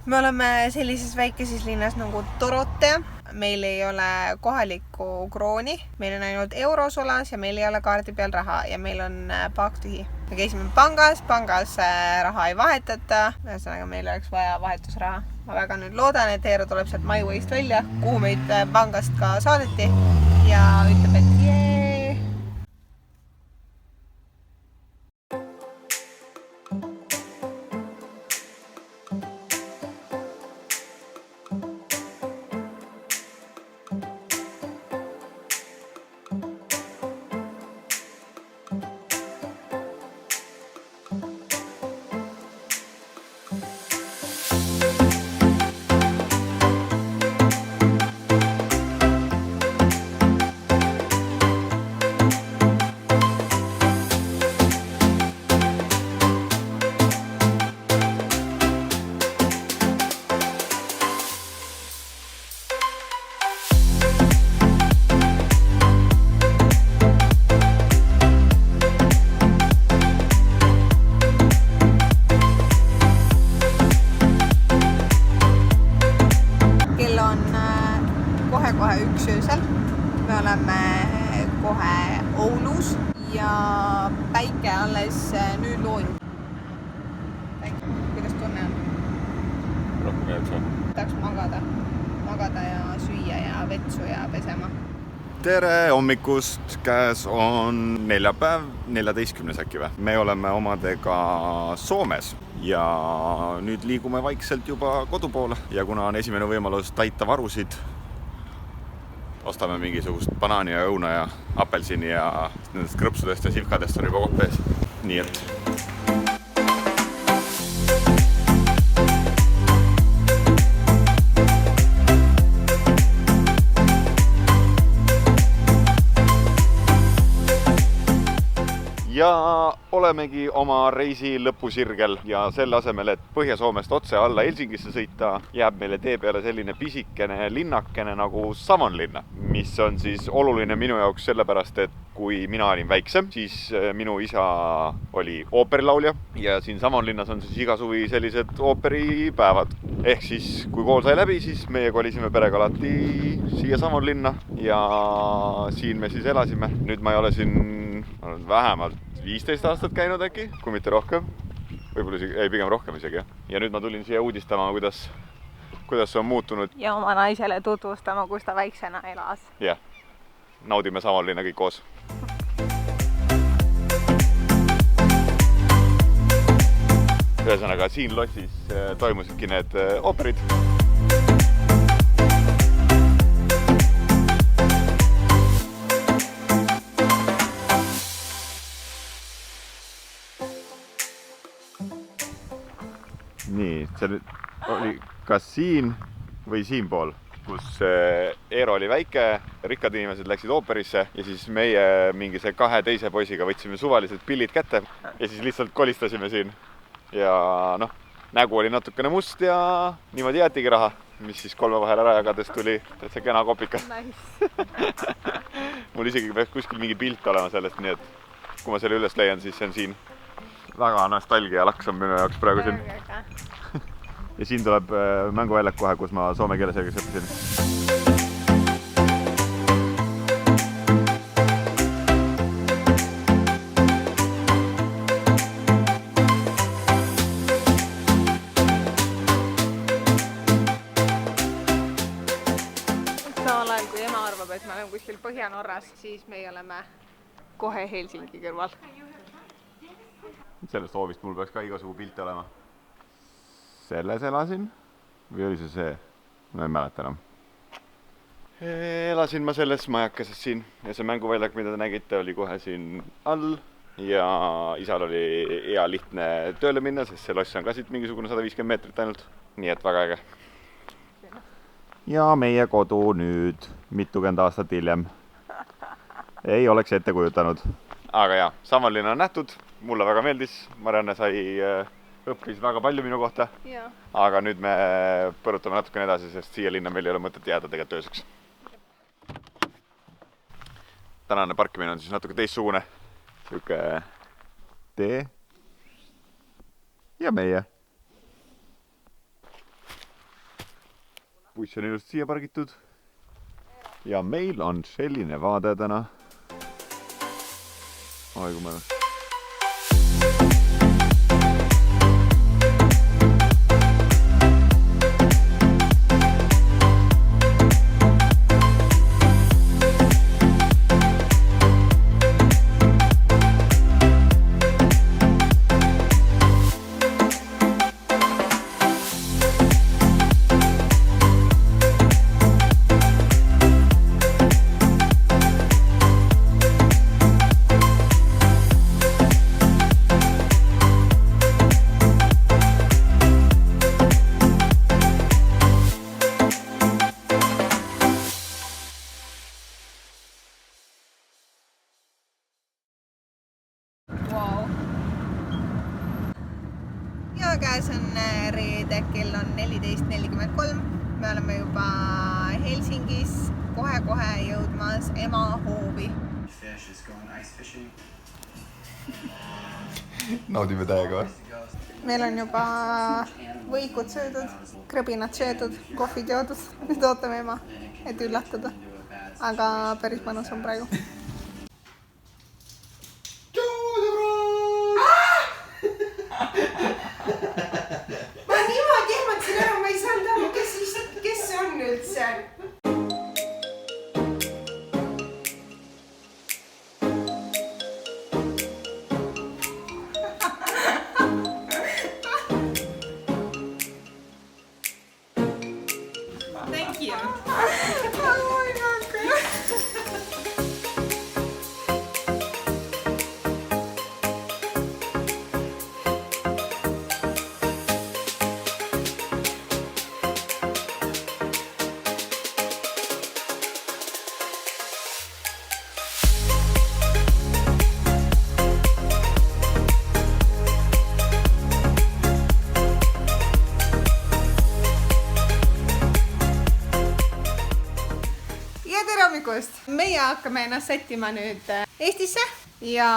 Me oleme sellises väikeses linnas nagu Dorotea. Meil ei ole kohalikku krooni, meil on ainult euros olas ja meil ei ole kaardi peal raha ja meil on paak tühi. Me käisime pangas raha ei vahetata, ühesõnaga meil oleks vaja vahetusraha. Ma väga nüüd loodan, et Eero tuleb sealt Maiuist välja, kuhu meid pangast ka saadeti ja ütleb, et jee. Kohe 1 öösel. Me oleme kohe Oulus ja päike alles nüüd loojub. Kuidas tunne on? Rohkem jääb see. Tahaks magada ja süüa ja vetsu ja pesema. Tere hommikust, käes on neljapäev, 14. äkki või. Me oleme omadega Soomes ja nüüd liigume vaikselt juba kodu poole ja kuna on esimene võimalus täita varusid, ostame mingisugust banaani ja õuna ja apelsini ja nendest krõpsudest ja sivkadest on juba kopp ees. Nii et ja olemegi oma reisi lõpusirgel ja selle asemel, et Põhja-Soomest otse alla Helsingisse sõita, jääb meile tee peale selline pisikene linnakene nagu Savonlinna, mis on siis oluline minu jaoks sellepärast, et kui mina olin väiksem, siis minu isa oli ooperilaulja ja siin Savonlinnas on siis iga suvi sellised ooperipäevad. Ehk siis, kui kool sai läbi, siis meie kolisime perega alati siia Savonlinna ja siin me siis elasime. Nüüd ma ei ole siin vähemalt 15 aastat käinud äkki, kui mitte rohkem. Võib-olla pigem rohkem isegi. Ja nüüd ma tulin siia uudistama, kuidas see on muutunud. Ja oma naisele tutvustama, kus ta väiksena elas. Jah, naudime Savonlinna kõik koos. Ühesõnaga, siin lossis toimusidki need ooperid. Nii, see oli kas siin või siinpool, kus Eero oli väike, rikkad inimesed läksid ooperisse ja siis meie mingi see 2 teise poisiga võtsime suvalised pillid kätte ja siis lihtsalt kolistasime siin. Ja noh, nägu oli natukene must ja niimoodi jäetigi raha, mis siis 3 vahel ära jagades tuli täitsa kena kopika. Nice. Mul isegi peaks kuskil mingi pilt olema sellest, nii et kui ma selle üles leian, siis see on siin. Väga nostalgia laks on minu jaoks praegu siin. Ja siin tuleb mänguväljak kohe, kus ma soome keele selgeks õppisin. Samal ajal, kui ema arvab, et me oleme kuskil Põhja-Norras, siis meie oleme kohe Helsingi kõrval. Sellest hoovist mul peaks ka igasugu pilte olema. Selles elasin või oli see? Ma ei mäleta enam. Elasin ma selles majakeses siin ja see mänguväljak, mida te nägite, oli kohe siin all ja isal oli hea lihtne tööle minna, sest see loss on ka siit mingisugune 150 meetrit ainult. Nii et väga äge. Ja meie kodu nüüd mitukümmend aastat hiljem. Ei oleks ette kujutanud. Aga jah, Savonlinna on nähtud, mulle väga meeldis, Marianne õppis väga palju minu kohta, aga nüüd me põrutame natukene edasi, sest siia linna meil ei ole mõtet jääda tegelikult ööseks. Tänane parkimine on siis natuke teistsugune, siuke tee ja meie. buss on ilusti siia pargitud. Ja meil on selline vaade täna. Oi, kui mõnus. Ja käes on reede, kell on 14.43. Me oleme juba Helsingis kohe jõudmas ema hoovi. Naudime täiega. Meil on juba võikud söödud, krõbinad söödud, kohvid joodud. Nüüd ootame ema, et üllatada. Aga päris mõnus on praegu. Ma niimoodi ehmatasin ära, ma ei saanud aru, kes see on üldse? Thank you. Oh my God. Meie hakkame ennast sättima nüüd Eestisse ja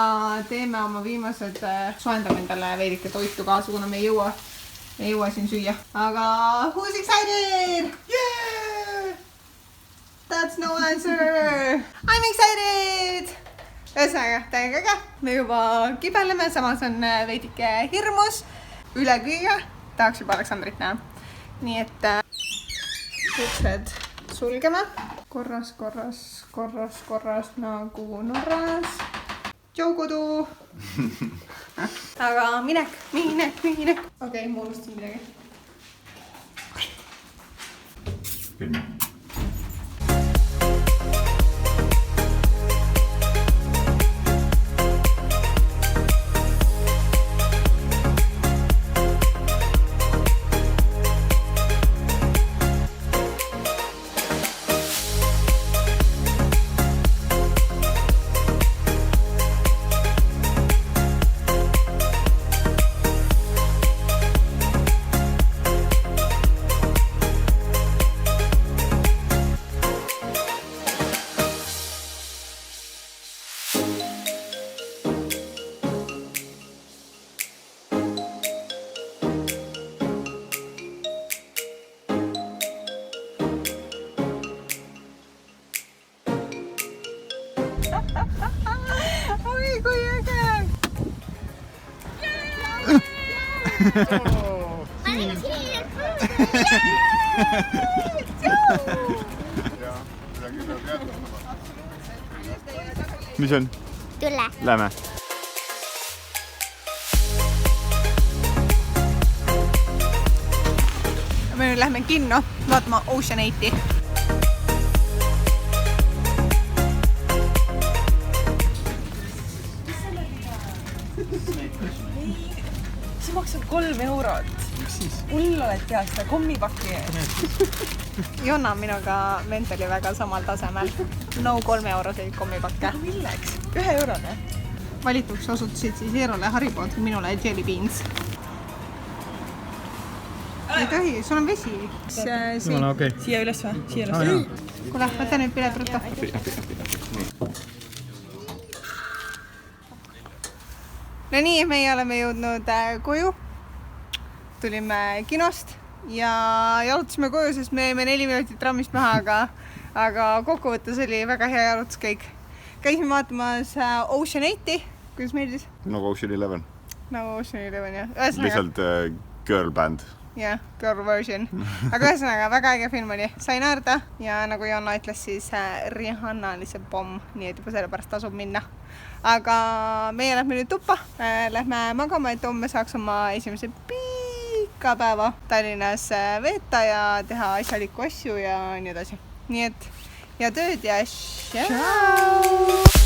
teeme oma viimased, soendame endale veidike toitu kaasa, kuna me ei jõua siin süüa. Aga who's excited? Yeah! That's no answer! I'm excited! Ühesõnaga, täiega äge. Me juba kibeleme, samas on veidike hirmus. Üle kõige tahaks juba Aleksandrit näha. Nii et uksed sulgeme. Korras nagu Norras. Tšau kodu! Aga minek. Okei, ma unustasin midagi. Oi, kui äge! Mis on? Tule. Lähme. Me nüüd lähme kinno vaatama Ocean 8. See maksab 3 eurot. Hull oled tead seda kommipakki. Jonna on minuga mentali väga samal tasemel. No 3 euroseid kommipakke. Milleks? 1 eurone. Valituks osutusid siis Eerole Haribood, minule Jelly Beans. Ei tohi, sul on vesi. Okay. Siia üles või? Siia üles. Kuule, võta nüüd pilet ruttu. No nii, meie oleme jõudnud koju. Tulime kinost ja jalutasime koju, sest me jäime 4 minutit trammist maha, aga kokkuvõttes oli väga hea jalutuskäik. Käisime vaatamas Ocean 8, kuidas meeldis? Nagu Ocean 11. Nagu Ocean 11, jah. Lihtsalt girl band. Jah, girl version. Aga ühesõnaga, väga äge film oli. Sai naerda ja nagu Jonna ütles, siis Rihanna oli see pomm, nii et juba selle pärast tasub minna. Aga meie lähme nüüd tuppa, lähme magama, et homme saaks oma esimese pika päeva Tallinnas veeta ja teha asjalikku asju ja nii edasi. Nii et ja tööd ja tšau!